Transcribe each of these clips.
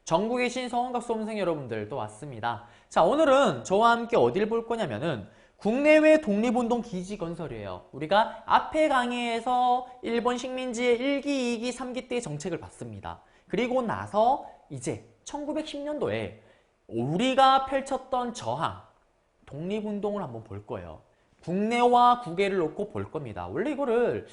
전국에 계신 서원각 수험생 여러분들도 왔습니다. 자, 오늘은 저와 함께 어딜 볼 거냐면은 국내외 독립운동 기지 건설이에요. 우리가 앞에 강의에서 일본 식민지의 1기, 2기, 3기 때의 정책을 봤습니다. 그리고 나서 이제 1910년도에 우리가 펼쳤던 저항, 독립운동을 한번 볼 거예요. 국내와 국외를 놓고 볼 겁니다. 원래 이거를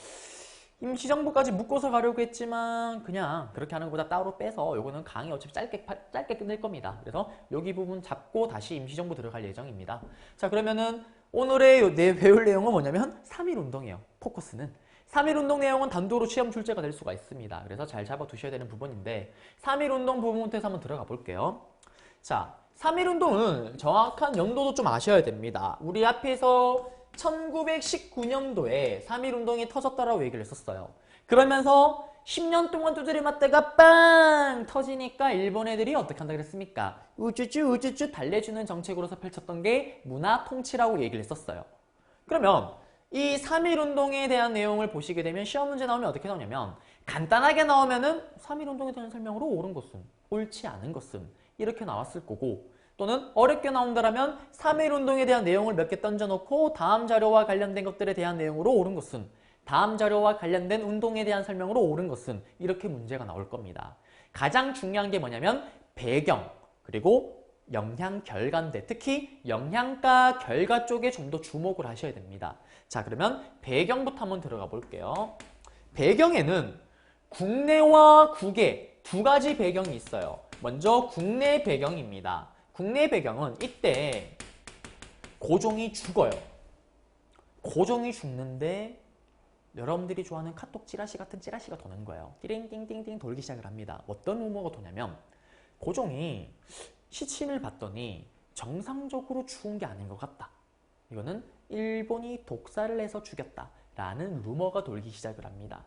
임시정부까지 묶어서 가려고 했지만 그냥 그렇게 하는 것보다 따로 빼서 요거는 강의 어차피 짧게 끝낼 겁니다. 그래서 여기 부분 잡고 다시 임시정부 들어갈 예정입니다. 자, 그러면은 오늘의 배울 내용은 뭐냐면 3.1운동이에요. 포커스는 3.1운동 내용은 단도로 시험 출제가 될 수가 있습니다. 그래서 잘 잡아 두셔야 되는 부분인데 3.1운동 부분부터 해서 한번 들어가 볼게요. 자, 3.1운동은 정확한 연도도 좀 아셔야 됩니다. 우리 앞에서 1919년도에 3.1운동이 터졌다라고 얘기를 했었어요. 그러면서 10년 동안 두드려 맞다가 빵 터지니까 일본 애들이 어떻게 한다 그랬습니까? 우쭈쭈 달래주는 정책으로서 펼쳤던 게 문화 통치라고 얘기를 했었어요. 그러면 이 3.1운동에 대한 내용을 보시게 되면 시험 문제 나오면 어떻게 나오냐면 간단하게 나오면은 3.1운동에 대한 설명으로 옳은 것은, 옳지 않은 것은 이렇게 나왔을 거고, 또는 어렵게 나온다면 3.1운동에 대한 내용을 몇 개 던져놓고 다음 자료와 관련된 것들에 대한 내용으로 옳은 것은, 다음 자료와 관련된 운동에 대한 설명으로 옳은 것은 이렇게 문제가 나올 겁니다. 가장 중요한 게 뭐냐면 배경, 그리고 영향 결과인데 특히 영향가 결과 쪽에 좀 더 주목을 하셔야 됩니다. 자, 그러면 배경부터 한번 들어가 볼게요. 배경에는 국내와 국외 두 가지 배경이 있어요. 먼저 국내 배경입니다. 국내 배경은 이때 고종이 죽어요. 고종이 죽는데 여러분들이 좋아하는 카톡 찌라시 같은 찌라시가 도는 거예요. 띠링띵띵띵 돌기 시작을 합니다. 어떤 루머가 도냐면 고종이 시신을 봤더니 정상적으로 죽은 게 아닌 것 같다. 이거는 일본이 독살을 해서 죽였다라는 루머가 돌기 시작을 합니다.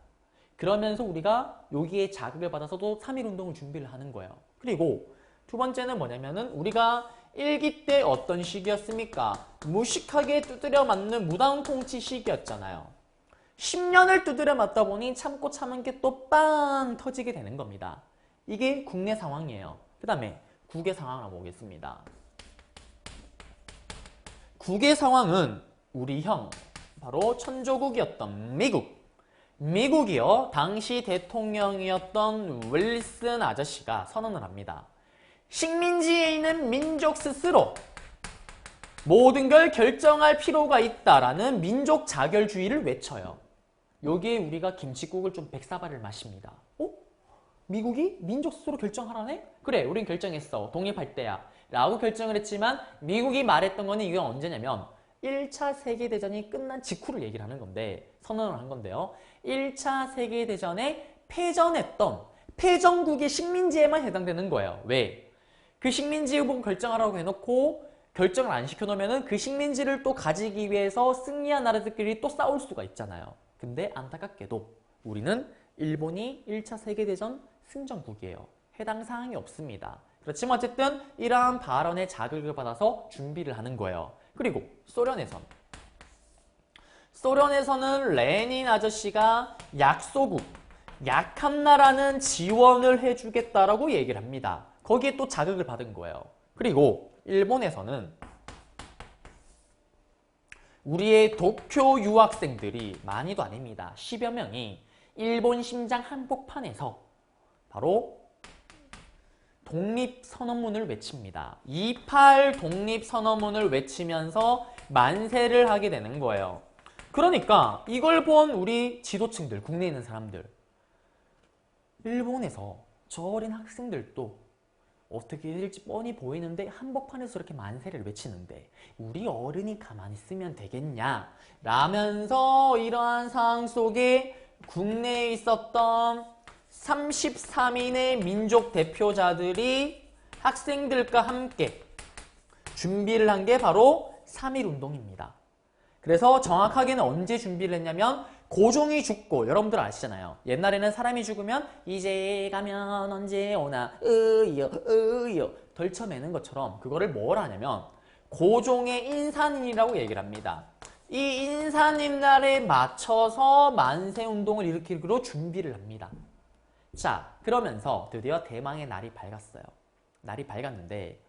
그러면서 우리가 여기에 자극을 받아서도 3.1운동을 준비를 하는 거예요. 그리고 두 번째는 뭐냐면은 우리가 1기 때 어떤 시기였습니까? 무식하게 두드려 맞는 무당 통치 시기였잖아요. 10년을 두드려 맞다 보니 참고 참은 게 또 빵 터지게 되는 겁니다. 이게 국내 상황이에요. 그 다음에 국외 상황을 한번 보겠습니다. 국외 상황은 우리 형, 바로 천조국이었던 미국이요. 당시 대통령이었던 윌슨 아저씨가 선언을 합니다. 식민지에 있는 민족 스스로 모든 걸 결정할 필요가 있다라는 민족 자결주의를 외쳐요. 여기에 우리가 김칫국을 좀 백사발을 마십니다. 미국이 민족 스스로 결정하라네? 그래, 우린 결정했어. 독립할 때야. 라고 결정을 했지만 미국이 말했던 거는 이게 언제냐면 1차 세계대전이 끝난 직후를 얘기를 하는 건데, 선언을 한 건데요. 1차 세계대전에 패전했던 패전국의 식민지에만 해당되는 거예요. 왜? 그 식민지 보고 결정하라고 해놓고 결정을 안 시켜놓으면 그 식민지를 또 가지기 위해서 승리한 나라들끼리 또 싸울 수가 있잖아요. 근데 안타깝게도 우리는 일본이 1차 세계대전 승전국이에요. 해당 사항이 없습니다. 그렇지만 어쨌든 이러한 발언에 자극을 받아서 준비를 하는 거예요. 그리고 소련에서는 레닌 아저씨가 약소국, 약한 나라는 지원을 해주겠다라고 얘기를 합니다. 거기에 또 자극을 받은 거예요. 그리고 일본에서는 우리의 도쿄 유학생들이 많이도 아닙니다. 10여 명이 일본 심장 한복판에서 바로 독립선언문을 외칩니다. 28 독립선언문을 외치면서 만세를 하게 되는 거예요. 그러니까 이걸 본 우리 지도층들, 국내에 있는 사람들, 일본에서 저 어린 학생들도 어떻게 될지 뻔히 보이는데 한복판에서 이렇게 만세를 외치는데 우리 어른이 가만히 있으면 되겠냐 라면서 이러한 상황 속에 국내에 있었던 33인의 민족 대표자들이 학생들과 함께 준비를 한 게 바로 3.1운동입니다. 그래서 정확하게는 언제 준비를 했냐면 고종이 죽고, 여러분들 아시잖아요. 옛날에는 사람이 죽으면 이제 가면 언제 오나 으여 덜쳐매는 것처럼 그거를 뭘 하냐면 고종의 인산인이라고 얘기를 합니다. 이 인산인 날에 맞춰서 만세운동을 일으키기로 준비를 합니다. 자, 그러면서 드디어 대망의 날이 밝았어요. 날이 밝았는데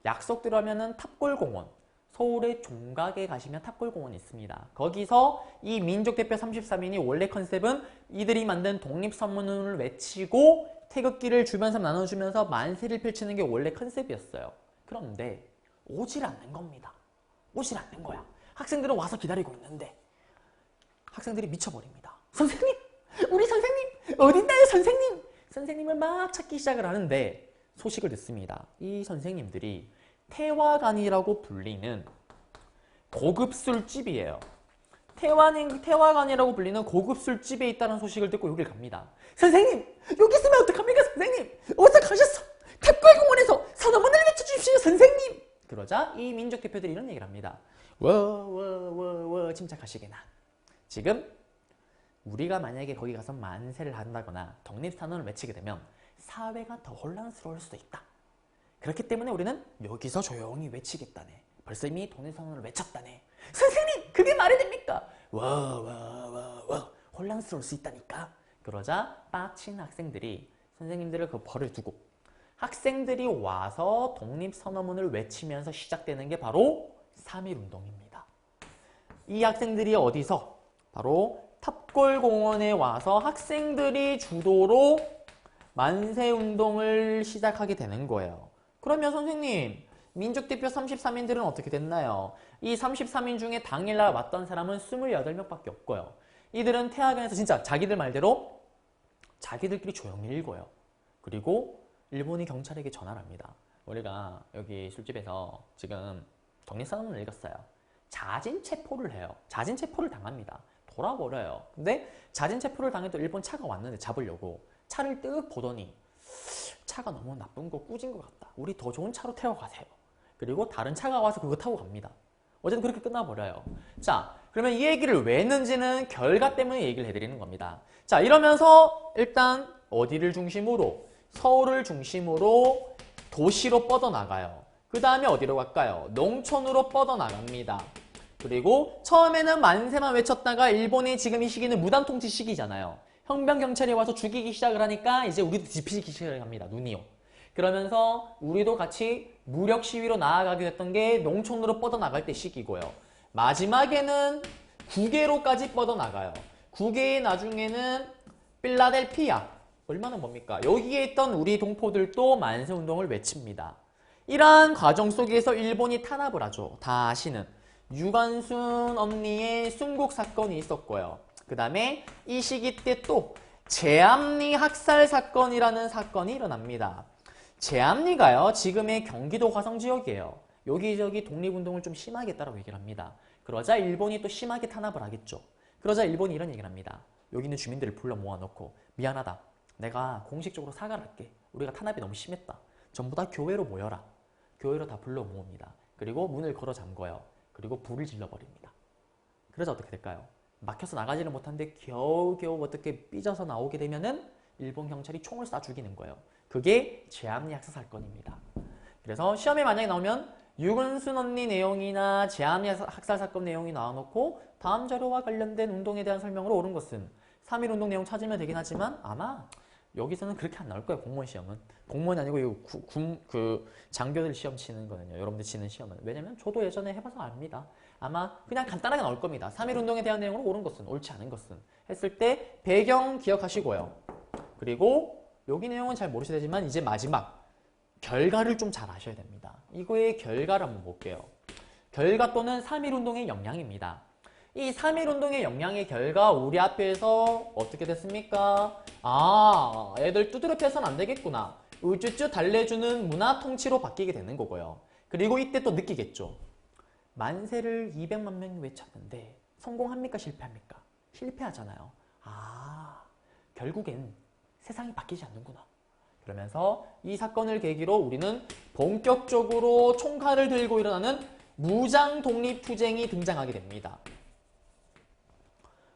약속대로 하면은 탑골공원, 서울의 종각에 가시면 탑골공원이 있습니다. 거기서 이 민족대표 33인이 원래 컨셉은 이들이 만든 독립선언을 외치고 태극기를 주변에서 나눠주면서 만세를 펼치는 게 원래 컨셉이었어요. 그런데 오질 않는 겁니다. 오질 않는 거야. 학생들은 와서 기다리고 있는데 학생들이 미쳐버립니다. 선생님! 우리 선생님! 어딨나요 선생님! 선생님을 막 찾기 시작을 하는데 소식을 듣습니다. 이 선생님들이 태화관이라고 불리는 고급 술집이에요. 태화관이라고 불리는 고급 술집에 있다는 소식을 듣고 여길 갑니다. 선생님! 여기 있으면 어떡합니까 선생님! 어디서 가셨어? 탑골공원에서 선언문을 외쳐주십시오 선생님! 그러자 이 민족 대표들이 이런 얘기를 합니다. 침착하시게나. 지금 우리가 만약에 거기 가서 만세를 한다거나 독립선언을 외치게 되면 사회가 더 혼란스러울 수도 있다. 그렇기 때문에 우리는 여기서 조용히 외치겠다네. 벌써 이미 독립선언을 외쳤다네. 선생님! 그게 말이 됩니까? 혼란스러울 수 있다니까. 그러자 빡친 학생들이 선생님들을 그 벌을 두고 학생들이 와서 독립선언문을 외치면서 시작되는 게 바로 3.1운동입니다. 이 학생들이 어디서? 바로 탑골공원에 와서 학생들이 주도로 만세운동을 시작하게 되는 거예요. 그러면 선생님, 민족대표 33인들은 어떻게 됐나요? 이 33인 중에 당일날 왔던 사람은 28명밖에 없고요. 이들은 태화관에서 진짜 자기들 말대로 자기들끼리 조용히 읽어요. 그리고 일본이 경찰에게 전화를 합니다. 우리가 여기 술집에서 지금 독립선언을 읽었어요. 자진체포를 해요. 자진체포를 당합니다. 돌아버려요. 근데 자진체포를 당해도 일본 차가 왔는데 잡으려고 차를 뜩 보더니 차가 너무 나쁜 거 꾸진 것 같다. 우리 더 좋은 차로 태워가세요. 그리고 다른 차가 와서 그거 타고 갑니다. 어쨌든 그렇게 끝나버려요. 자, 그러면 이 얘기를 왜 했는지는 결과 때문에 얘기를 해드리는 겁니다. 자, 이러면서 일단 어디를 중심으로? 서울을 중심으로 도시로 뻗어나가요. 그 다음에 어디로 갈까요? 농촌으로 뻗어나갑니다. 그리고 처음에는 만세만 외쳤다가 일본이 지금 이 시기는 무단통치 시기잖아요. 형병경찰이 와서 죽이기 시작을 하니까 이제 우리도 뒤피시기 시작을 합니다. 눈이요. 그러면서 우리도 같이 무력 시위로 나아가게 됐던 게 농촌으로 뻗어나갈 때 시기고요. 마지막에는 국외로까지 뻗어나가요. 국외의 나중에는 필라델피아. 얼마나 뭡니까? 여기에 있던 우리 동포들도 만세운동을 외칩니다. 이러한 과정 속에서 일본이 탄압을 하죠. 다 아시는 유관순 언니의 순국 사건이 있었고요. 그 다음에 이 시기 때 또 제암리 학살 사건이라는 사건이 일어납니다. 제암리가요, 지금의 경기도 화성 지역이에요. 여기저기 독립운동을 좀 심하게 했다고 얘기를 합니다. 그러자 일본이 또 심하게 탄압을 하겠죠. 그러자 일본이 이런 얘기를 합니다. 여기 있는 주민들을 불러 모아놓고 미안하다. 내가 공식적으로 사과를 할게. 우리가 탄압이 너무 심했다. 전부 다 교회로 모여라. 교회로 다 불러 모읍니다. 그리고 문을 걸어 잠궈요. 그리고 불을 질러버립니다. 그래서 어떻게 될까요? 막혀서 나가지를 못하는데 겨우겨우 어떻게 삐져서 나오게 되면은 일본 경찰이 총을 쏴 죽이는 거예요. 그게 제암리 학살 사건입니다. 그래서 시험에 만약에 나오면 유근순 언니 내용이나 제암리 학살 사건 내용이 나와놓고 다음 자료와 관련된 운동에 대한 설명으로 옳은 것은 3.1운동 내용 찾으면 되긴 하지만 아마 여기서는 그렇게 안 나올 거예요. 공무원 시험은. 공무원이 아니고 이거 장교들 시험 치는 거는요. 여러분들 치는 시험은. 왜냐면 저도 예전에 해봐서 압니다. 아마 그냥 간단하게 나올 겁니다. 3.1운동에 대한 내용으로 옳은 것은, 옳지 않은 것은 했을 때 배경 기억하시고요. 그리고 여기 내용은 잘 모르시겠지만 이제 마지막 결과를 좀 잘 아셔야 됩니다. 이거의 결과를 한번 볼게요. 결과 또는 3.1운동의 역량입니다. 이 3.1운동의 역량의 결과 우리 앞에서 어떻게 됐습니까? 아, 애들 두드려 패서는 안 되겠구나. 우쭈쭈 달래주는 문화 통치로 바뀌게 되는 거고요. 그리고 이때 또 느끼겠죠. 만세를 200만 명이 외쳤는데 성공합니까? 실패합니까? 실패하잖아요. 아, 결국엔 세상이 바뀌지 않는구나. 그러면서 이 사건을 계기로 우리는 본격적으로 총칼을 들고 일어나는 무장 독립투쟁이 등장하게 됩니다.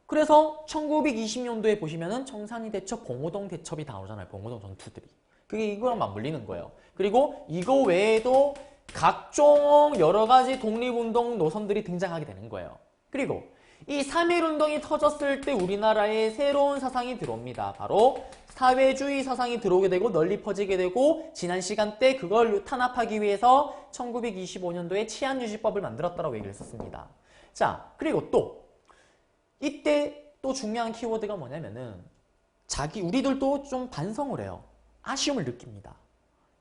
그래서 1920년도에 보시면은 청산리 대첩, 봉오동 대첩이 다 나오잖아요. 봉오동 전투들이. 그게 이거랑 맞물리는 거예요. 그리고 이거 외에도 각종 여러 가지 독립운동 노선들이 등장하게 되는 거예요. 그리고 이 3.1운동이 터졌을 때 우리나라에 새로운 사상이 들어옵니다. 바로 사회주의 사상이 들어오게 되고 널리 퍼지게 되고 지난 시간 때 그걸 탄압하기 위해서 1925년도에 치안유지법을 만들었다라고 얘기를 했었습니다. 자, 그리고 또 이때 또 중요한 키워드가 뭐냐면은 우리들도 좀 반성을 해요. 아쉬움을 느낍니다.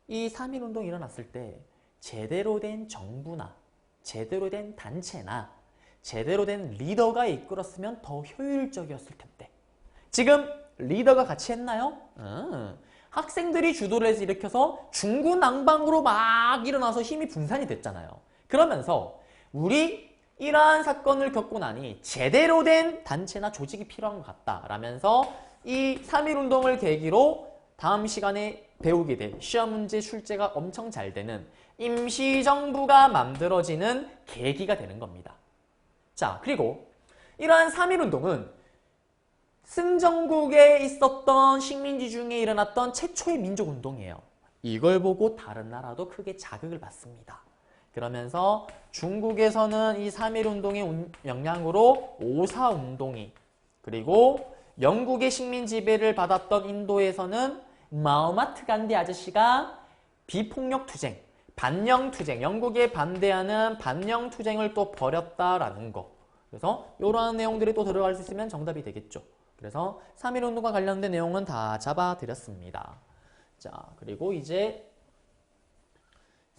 이 3.1운동이 일어났을 때 제대로 된 정부나 제대로 된 단체나 제대로 된 리더가 이끌었으면 더 효율적이었을 텐데 지금 리더가 같이 했나요? 학생들이 주도를 해서 일으켜서 중구난방으로 막 일어나서 힘이 분산이 됐잖아요. 그러면서 우리 이러한 사건을 겪고 나니 제대로 된 단체나 조직이 필요한 것 같다 라면서 이 3.1운동을 계기로 다음 시간에 배우게 될 시험 문제 출제가 엄청 잘 되는 임시정부가 만들어지는 계기가 되는 겁니다. 자, 그리고 이러한 3.1운동은 승전국에 있었던 식민지 중에 일어났던 최초의 민족운동이에요. 이걸 보고 다른 나라도 크게 자극을 받습니다. 그러면서 중국에서는 이 3.1운동의 영향으로 5.4운동이 그리고 영국의 식민 지배를 받았던 인도에서는 마흐마트 간디 아저씨가 비폭력투쟁, 반영투쟁, 영국에 반대하는 반영투쟁을 또 벌였다라는 거. 그래서 이러한 내용들이 또 들어갈 수 있으면 정답이 되겠죠. 그래서 3.1운동과 관련된 내용은 다 잡아드렸습니다. 자, 그리고 이제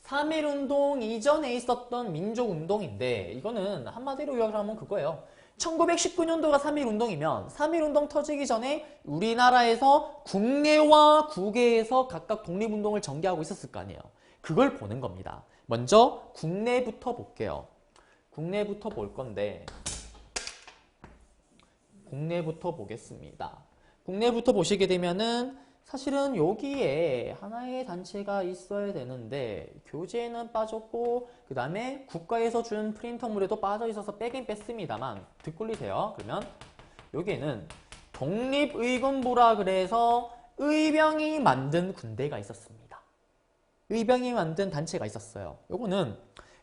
3.1운동 이전에 있었던 민족운동인데 이거는 한마디로 요약을 하면 그거예요. 1919년도가 3.1운동이면 3.1운동 터지기 전에 우리나라에서 국내와 국외에서 각각 독립운동을 전개하고 있었을 거 아니에요. 그걸 보는 겁니다. 먼저 국내부터 볼게요. 국내부터 볼 건데 국내부터 보겠습니다. 국내부터 보시게 되면은 사실은 여기에 하나의 단체가 있어야 되는데 교재에는 빠졌고 그 다음에 국가에서 준 프린터물에도 빠져 있어서 빼긴 뺐습니다만 뒷걸리세요. 그러면 여기에는 독립의군부라 그래서 의병이 만든 군대가 있었습니다. 의병이 만든 단체가 있었어요. 요거는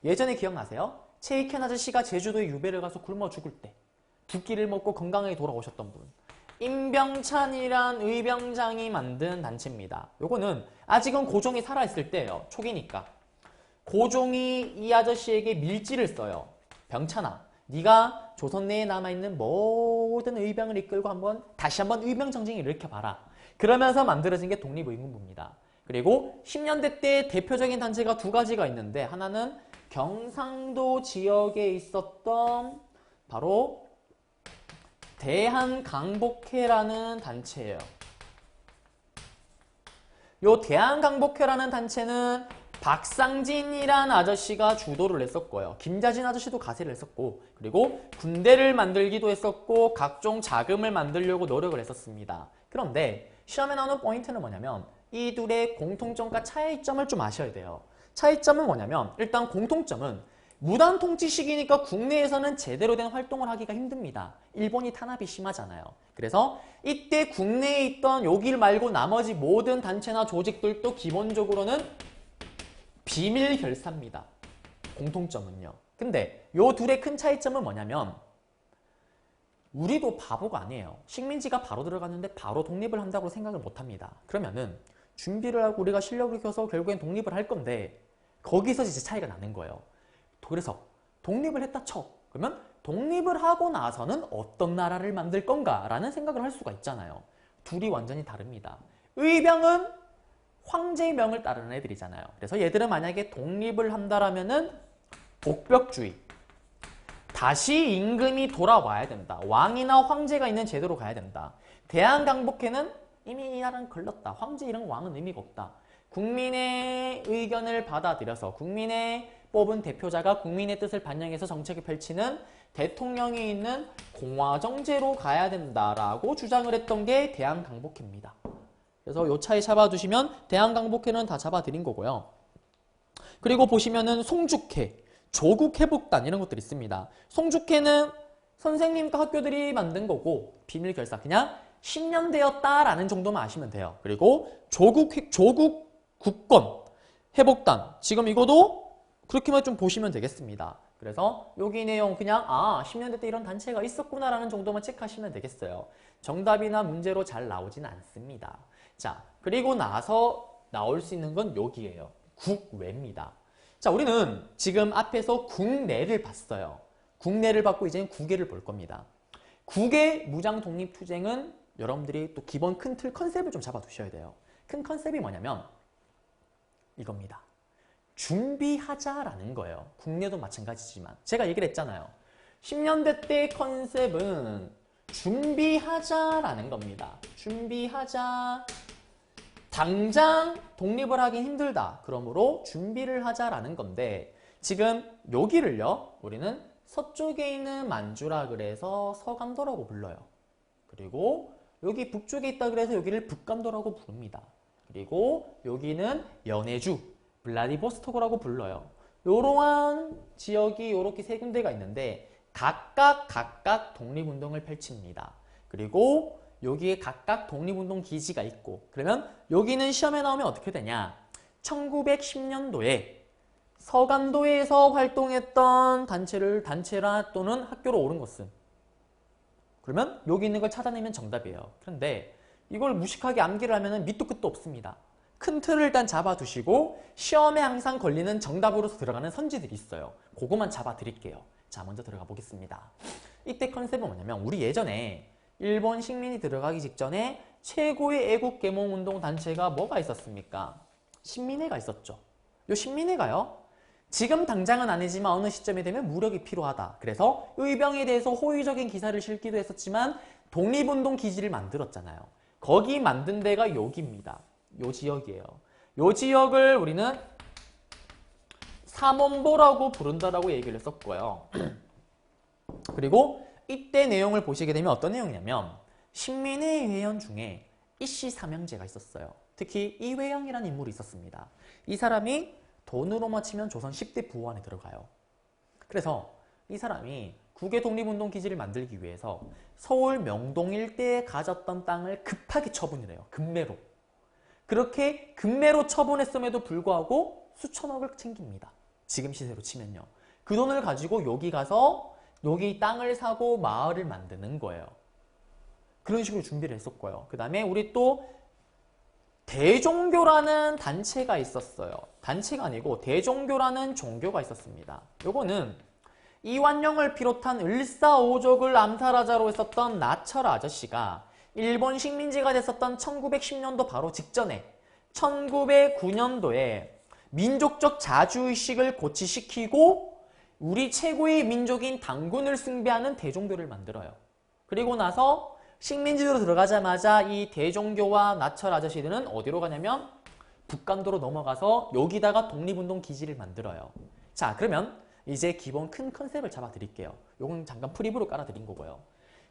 예전에 기억나세요? 체이켄 아저씨가 제주도에 유배를 가서 굶어 죽을 때 두 끼를 먹고 건강하게 돌아오셨던 분 임병찬이란 의병장이 만든 단체입니다. 요거는 아직은 고종이 살아있을 때예요. 초기니까. 고종이 이 아저씨에게 밀지를 써요. 병찬아, 네가 조선 내에 남아있는 모든 의병을 이끌고 다시 한번 의병정쟁을 일으켜봐라. 그러면서 만들어진 게 독립의군부입니다. 그리고 10년대 때 대표적인 단체가 두 가지가 있는데 하나는 경상도 지역에 있었던 바로 대한강복회라는 단체예요. 요 대한강복회라는 단체는 박상진이란 아저씨가 주도를 했었고요. 김자진 아저씨도 가세를 했었고 그리고 군대를 만들기도 했었고 각종 자금을 만들려고 노력을 했었습니다. 그런데 시험에 나오는 포인트는 뭐냐면 이 둘의 공통점과 차이점을 좀 아셔야 돼요. 차이점은 뭐냐면 일단 공통점은 무단 통치 시기니까 국내에서는 제대로 된 활동을 하기가 힘듭니다. 일본이 탄압이 심하잖아요. 그래서 이때 국내에 있던 요길 말고 나머지 모든 단체나 조직들도 기본적으로는 비밀 결사입니다. 공통점은요. 근데 요 둘의 큰 차이점은 뭐냐면 우리도 바보가 아니에요. 식민지가 바로 들어갔는데 바로 독립을 한다고 생각을 못합니다. 그러면은 준비를 하고 우리가 실력을 켜서 결국엔 독립을 할 건데 거기서 이제 차이가 나는 거예요. 그래서 독립을 했다 쳐. 그러면 독립을 하고 나서는 어떤 나라를 만들 건가라는 생각을 할 수가 있잖아요. 둘이 완전히 다릅니다. 의병은 황제의 명을 따르는 애들이잖아요. 그래서 얘들은 만약에 독립을 한다라면은 복벽주의. 다시 임금이 돌아와야 된다. 왕이나 황제가 있는 제도로 가야 된다. 대한강복회는 이미 이 나라는 걸렸다. 황제 이런 왕은 의미가 없다. 국민의 의견을 받아들여서 국민의 뽑은 대표자가 국민의 뜻을 반영해서 정책을 펼치는 대통령이 있는 공화정제로 가야 된다라고 주장을 했던 게 대한강복회입니다. 그래서 요 차이 잡아두시면 대한강복회는 다 잡아드린 거고요. 그리고 보시면은 송죽회, 조국회복단 이런 것들이 있습니다. 송죽회는 선생님과 학교들이 만든 거고 비밀 결사 그냥 10년 되었다라는 정도만 아시면 돼요. 그리고 조국 국권 회복단 지금 이거도 그렇게만 좀 보시면 되겠습니다. 그래서 여기 내용 그냥 10년대 때 이런 단체가 있었구나라는 정도만 체크하시면 되겠어요. 정답이나 문제로 잘 나오진 않습니다. 자, 그리고 나서 나올 수 있는 건 여기예요. 국외입니다. 자, 우리는 지금 앞에서 국내를 봤어요. 국내를 봤고 이제는 국외를 볼 겁니다. 국외 무장 독립투쟁은 여러분들이 또 기본 큰 틀 컨셉을 좀 잡아두셔야 돼요. 큰 컨셉이 뭐냐면 이겁니다. 준비하자라는 거예요. 국내도 마찬가지지만 제가 얘기를 했잖아요. 10년대 때 컨셉은 준비하자라는 겁니다. 준비하자. 당장 독립을 하긴 힘들다. 그러므로 준비를 하자라는 건데 지금 여기를요. 우리는 서쪽에 있는 만주라 그래서 서감도라고 불러요. 그리고 여기 북쪽에 있다 그래서 여기를 북감도라고 부릅니다. 그리고 여기는 연해주, 블라디보스토크라고 불러요. 이러한 지역이 이렇게 세 군데가 있는데 각각 독립운동을 펼칩니다. 그리고 여기에 각각 독립운동 기지가 있고 그러면 여기는 시험에 나오면 어떻게 되냐? 1910년도에 서감도에서 활동했던 단체라 또는 학교로 옳은 것은 그러면 여기 있는 걸 찾아내면 정답이에요. 그런데 이걸 무식하게 암기를 하면 밑도 끝도 없습니다. 큰 틀을 일단 잡아두시고 시험에 항상 걸리는 정답으로서 들어가는 선지들이 있어요. 그거만 잡아드릴게요. 자, 먼저 들어가 보겠습니다. 이때 컨셉은 뭐냐면 우리 예전에 일본 식민이 들어가기 직전에 최고의 애국계몽운동 단체가 뭐가 있었습니까? 신민회가 있었죠. 이 신민회가요. 지금 당장은 아니지만 어느 시점이 되면 무력이 필요하다. 그래서 의병에 대해서 호의적인 기사를 실기도 했었지만 독립운동 기지를 만들었잖아요. 거기 만든 데가 여기입니다. 요 지역이에요. 요 지역을 우리는 삼원보라고 부른다라고 얘기를 했었고요. 그리고 이때 내용을 보시게 되면 어떤 내용이냐면 신민회 회원 중에 이씨 삼형제가 있었어요. 특히 이회영이라는 인물이 있었습니다. 이 사람이 돈으로만 치면 조선 10대 부호 안에 들어가요. 그래서 이 사람이 국외 독립운동 기지를 만들기 위해서 서울 명동 일대에 가졌던 땅을 급하게 처분을 해요. 급매로. 그렇게 급매로 처분했음에도 불구하고 수천억을 챙깁니다. 지금 시세로 치면요. 그 돈을 가지고 여기 가서 여기 땅을 사고 마을을 만드는 거예요. 그런 식으로 준비를 했었고요. 그 다음에 우리 또 대종교라는 단체가 있었어요. 단체가 아니고 대종교라는 종교가 있었습니다. 요거는 이완용을 비롯한 을사오족을 암살하자로 했었던 나철 아저씨가 일본 식민지가 됐었던 1910년도 바로 직전에 1909년도에 민족적 자주의식을 고취시키고 우리 최고의 민족인 당군을 숭배하는 대종교를 만들어요. 그리고 나서 식민지로 들어가자마자 이 대종교와 나철 아저씨들은 어디로 가냐면 북감도로 넘어가서 여기다가 독립운동 기지를 만들어요. 자, 그러면 이제 기본 큰 컨셉을 잡아드릴게요. 요건 잠깐 프리뷰로 깔아드린 거고요.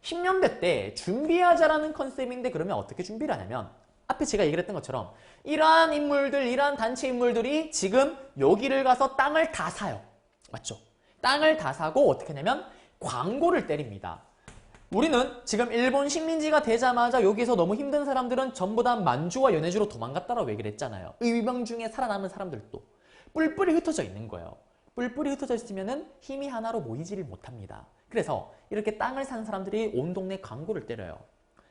10년대 때 준비하자라는 컨셉인데 그러면 어떻게 준비를 하냐면 앞에 제가 얘기를 했던 것처럼 이러한 인물들, 이러한 단체 인물들이 지금 여기를 가서 땅을 다 사요. 맞죠? 땅을 다 사고 어떻게 하냐면 광고를 때립니다. 우리는 지금 일본 식민지가 되자마자 여기서 너무 힘든 사람들은 전부 다 만주와 연해주로 도망갔다라고 얘기를 했잖아요. 의병 중에 살아남은 사람들도 뿔뿔이 흩어져 있는 거예요. 뿔뿔이 흩어져 있으면 힘이 하나로 모이지를 못합니다. 그래서 이렇게 땅을 산 사람들이 온 동네 광고를 때려요.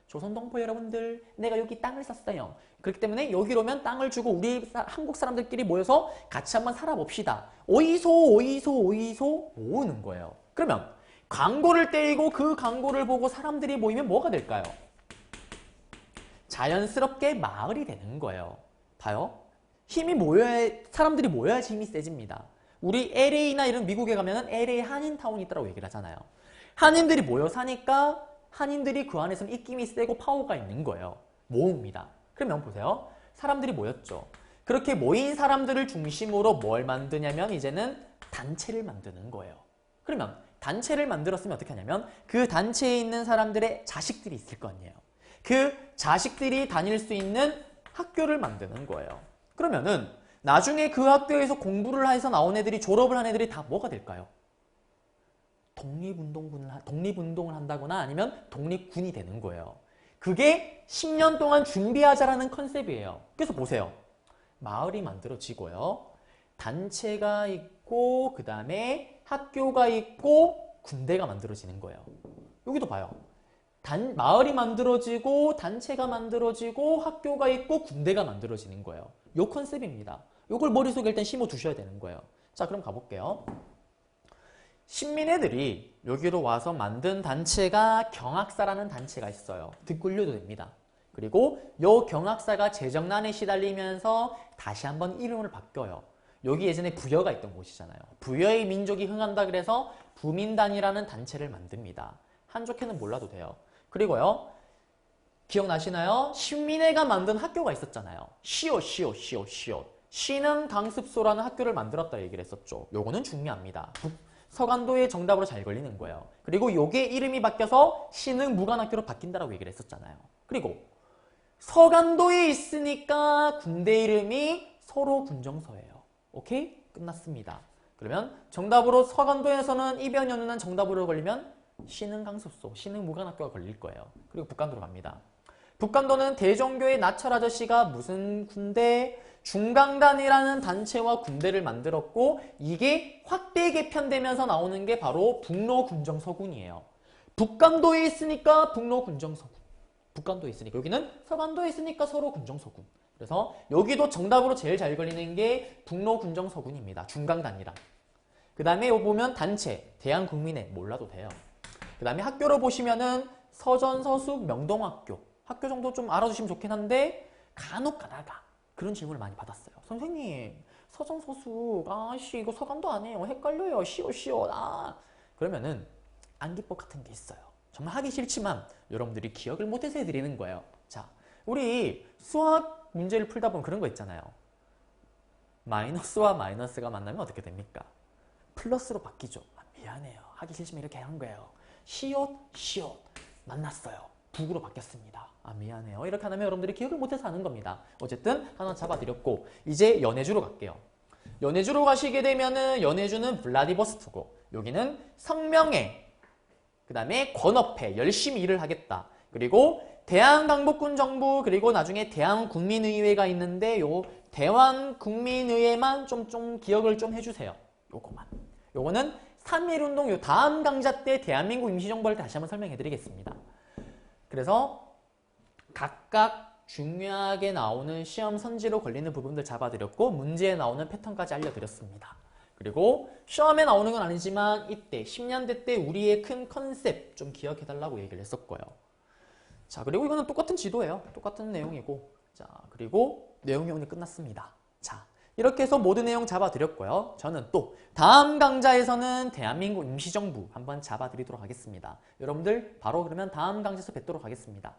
조선동포 여러분들, 내가 여기 땅을 샀어요. 그렇기 때문에 여기로 오면 땅을 주고 우리 한국 사람들끼리 모여서 같이 한번 살아봅시다. 오이소 모으는 거예요. 그러면 광고를 때리고 그 광고를 보고 사람들이 모이면 뭐가 될까요? 자연스럽게 마을이 되는 거예요. 봐요. 힘이 모여야, 사람들이 모여야지 힘이 세집니다. 우리 LA나 이런 미국에 가면은 LA 한인타운이 있다고 얘기를 하잖아요. 한인들이 모여 사니까 한인들이 그 안에서는 입김이 세고 파워가 있는 거예요. 모읍니다. 그러면 보세요. 사람들이 모였죠. 그렇게 모인 사람들을 중심으로 뭘 만드냐면 이제는 단체를 만드는 거예요. 그러면 단체를 만들었으면 어떻게 하냐면 그 단체에 있는 사람들의 자식들이 있을 거 아니에요. 그 자식들이 다닐 수 있는 학교를 만드는 거예요. 그러면은 나중에 그 학교에서 공부를 해서 나온 애들이 졸업을 한 애들이 다 뭐가 될까요? 독립운동을 한다거나 아니면 독립군이 되는 거예요. 그게 10년 동안 준비하자라는 컨셉이에요. 그래서 보세요. 마을이 만들어지고요. 단체가 있고 그 다음에 학교가 있고 군대가 만들어지는 거예요. 여기도 봐요. 마을이 만들어지고 단체가 만들어지고 학교가 있고 군대가 만들어지는 거예요. 요 컨셉입니다. 요걸 머릿속에 일단 심어 두셔야 되는 거예요. 자, 그럼 가볼게요. 신민애들이 여기로 와서 만든 단체가 경학사라는 단체가 있어요. 듣고 읽어도 됩니다. 그리고 요 경학사가 재정난에 시달리면서 다시 한번 이름을 바뀌어요. 여기 예전에 부여가 있던 곳이잖아요. 부여의 민족이 흥한다 그래서 부민단이라는 단체를 만듭니다. 한족해는 몰라도 돼요. 그리고요. 기억나시나요? 신민애가 만든 학교가 있었잖아요. 시옷. 신흥강습소라는 학교를 만들었다 얘기를 했었죠. 요거는 중요합니다. 서간도의 정답으로 잘 걸리는 거예요. 그리고 요게 이름이 바뀌어서 신흥무관학교로 바뀐다라고 얘기를 했었잖아요. 그리고 서간도에 있으니까 군대 이름이 서로군정서예요. 오케이? 끝났습니다. 그러면 정답으로 서간도에서는 이변 연운한 정답으로 걸리면 신흥강습소, 신흥무관학교가 걸릴 거예요. 그리고 북간도로 갑니다. 북간도는 대종교의 나철 아저씨가 무슨 군대? 중강단이라는 단체와 군대를 만들었고 이게 확대 개편되면서 나오는 게 바로 북로군정서군이에요. 북간도에 있으니까 북로군정서군. 북간도에 있으니까 여기는 서간도에 있으니까 서로군정서군. 그래서 여기도 정답으로 제일 잘 걸리는 게 북로군정서군입니다. 중강단이랑. 그 다음에 여기 보면 단체, 대한국민회 몰라도 돼요. 그 다음에 학교로 보시면은 서전서숙 명동학교. 학교 정도 좀 알아두시면 좋긴 한데 간혹 가다가 그런 질문을 많이 받았어요. 선생님, 서전서숙, 아씨 이거 서간도 아니에요. 헷갈려요. 시옷. 그러면은 암기법 같은 게 있어요. 정말 하기 싫지만 여러분들이 기억을 못해서 해드리는 거예요. 자, 우리 수학 문제를 풀다 보면 그런 거 있잖아요. 마이너스와 마이너스가 만나면 어떻게 됩니까? 플러스로 바뀌죠. 미안해요. 하기 싫지만 이렇게 한 거예요. 시옷 만났어요. 북으로 바뀌었습니다. 미안해요. 이렇게 하면 여러분들이 기억을 못해서 하는 겁니다. 어쨌든 하나 잡아드렸고 이제 연해주로 갈게요. 연해주로 가시게 되면은 연해주는 블라디보스토크, 여기는 성명회, 그 다음에 권업회, 열심히 일을 하겠다. 그리고 대한강복군 정부, 그리고 나중에 대한국민의회가 있는데 요 대한국민의회만 좀 기억을 좀 해주세요. 요거만. 요거는 3.1운동 요 다음 강좌 때 대한민국 임시정부를 다시 한번 설명해 드리겠습니다. 그래서 각각 중요하게 나오는 시험 선지로 걸리는 부분들 잡아드렸고 문제에 나오는 패턴까지 알려드렸습니다. 그리고 시험에 나오는 건 아니지만 이때 10년대 때 우리의 큰 컨셉 좀 기억해달라고 얘기를 했었고요. 자, 그리고 이거는 똑같은 지도예요. 똑같은 내용이고, 자, 그리고 내용이 오늘 끝났습니다. 자, 이렇게 해서 모든 내용 잡아드렸고요. 저는 또 다음 강좌에서는 대한민국 임시정부 한번 잡아드리도록 하겠습니다. 여러분들 바로 그러면 다음 강좌에서 뵙도록 하겠습니다.